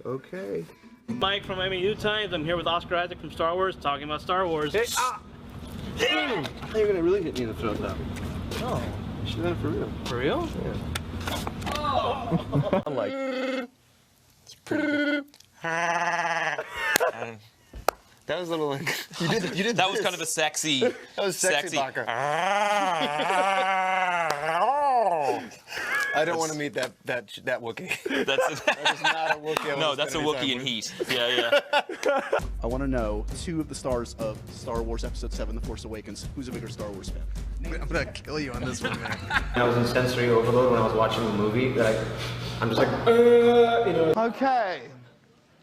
Okay. Mike from MAU Times. I'm here with Oscar Isaac from Star Wars, talking about Star Wars. Hey, I thought you were gonna really hit me in the throat, though. Oh. You should have done it for real. For real? Yeah. Oh. I'm like... It's pretty good. That was a little... You did That was kind of a sexy... That was sexy Baka. I don't want to meet that Wookiee. That is not a Wookiee. No, that's a Wookiee in heat. Yeah. I want to know 2 of the stars of Star Wars Episode 7, The Force Awakens. Who's a bigger Star Wars fan? I'm gonna kill you on this one, man. I was in sensory overload when I was watching the movie. That I'm just like, you know. Okay.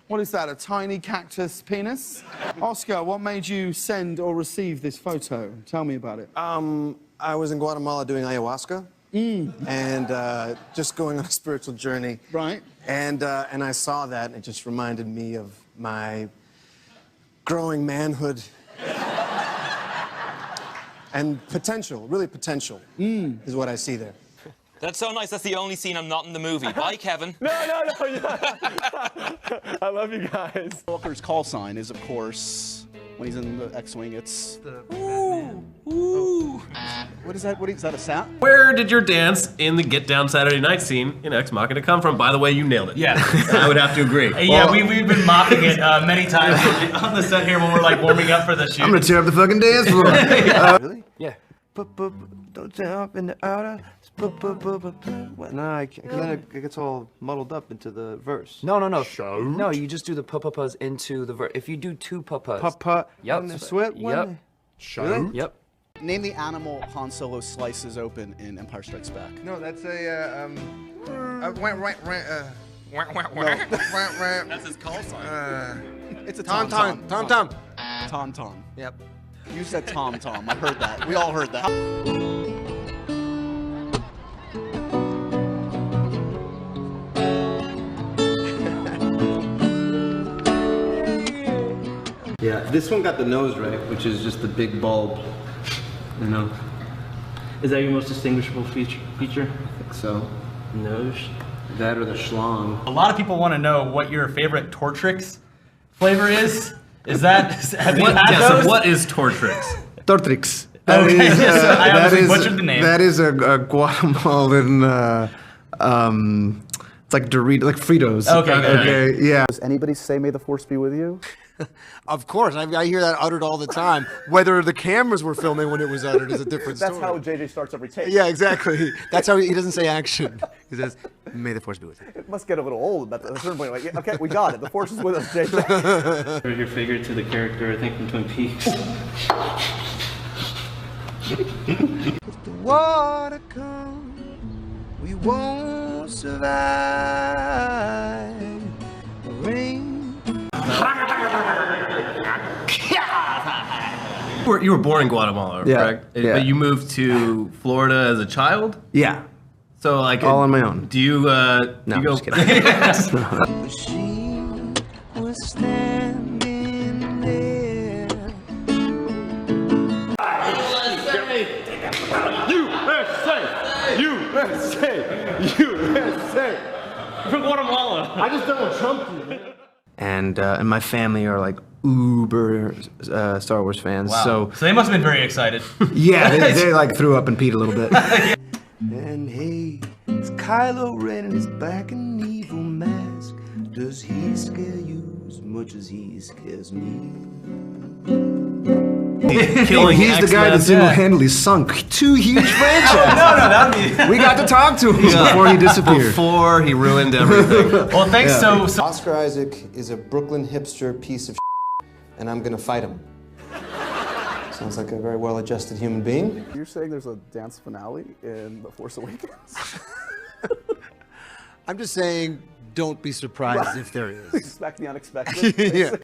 What is that, a tiny cactus penis? Oscar, what made you send or receive this photo? Tell me about it. I was in Guatemala doing ayahuasca. And just going on a spiritual journey. Right. And I saw that, and it just reminded me of my growing manhood. And potential, really potential, is what I see there. That's so nice. That's the only scene I'm not in the movie. Bye, Kevin. No. I love you guys. Walker's call sign is, of course, when he's in the X-Wing, it's the Ooh. What is that? What is that, a sat? Where did your dance in the Get Down Saturday Night scene in Ex Machina come from? By the way, you nailed it. Yeah. I would have to agree. Yeah, we've been mocking it many times on the set here when we're like warming up for the shoot. I'm gonna tear up the fucking dance floor. Really? Yeah. Don't jump in the outer. Well, no, I can't. Then it gets all muddled up into the verse. No. No, you just do the pa-pa-pas into the verse. If you do 2 pa-pas. Pa-pa. Yep. The sweat one. Yep. Really? Yep. Name the animal Han Solo slices open in Empire Strikes Back. No, that's a That's his call sign. It's a Tom. Tauntaun. Yep. You said Tom. I heard that. We all heard that. Yeah, this one got the nose right, which is just the big bulb. You know. Is that your most distinguishable feature? I think so. Nose. That or the schlong. A lot of people want to know what your favorite Tortrix flavor is. Is that, have you had those? So what is Tortrix? Tortrix. Okay, I obviously butchered the name. That is a Guatemalan, it's like Doritos, like Fritos. Okay, yeah. Does anybody say "May the Force be with you"? Of course, I hear that uttered all the time. Whether the cameras were filming when it was uttered is a different story. That's how JJ starts every take. Yeah, exactly. That's how he doesn't say action. He says, "May the Force be with you." It must get a little old at a certain point. Like, yeah, okay, we got it. The Force is with us, JJ. Your figure to the character, I think, from Twin Peaks. If the water comes, we won't survive. The rain. You were born in Guatemala, correct? Yeah. But you moved to Florida as a child? Yeah. So like All on my own. Do you No, you go just kidding. She was standing there. USA! From Guatemala. I just don't want Trump. And my family are like uber Star Wars fans. So they must have been very excited. Yeah, they like threw up and peed a little bit. And hey, it's Kylo Ren in his black and evil mask. Does he scare you as much as he scares me? He's the guy that single-handedly sunk 2 huge franchises. That'd be... We got to talk to him before he disappeared. Before he ruined everything. Well, thanks. Yeah. So Oscar Isaac is a Brooklyn hipster piece of and I'm gonna fight him. Sounds like a very well-adjusted human being. You're saying there's a dance finale in The Force Awakens? I'm just saying, don't be surprised if there is. Expect the unexpected. Yeah.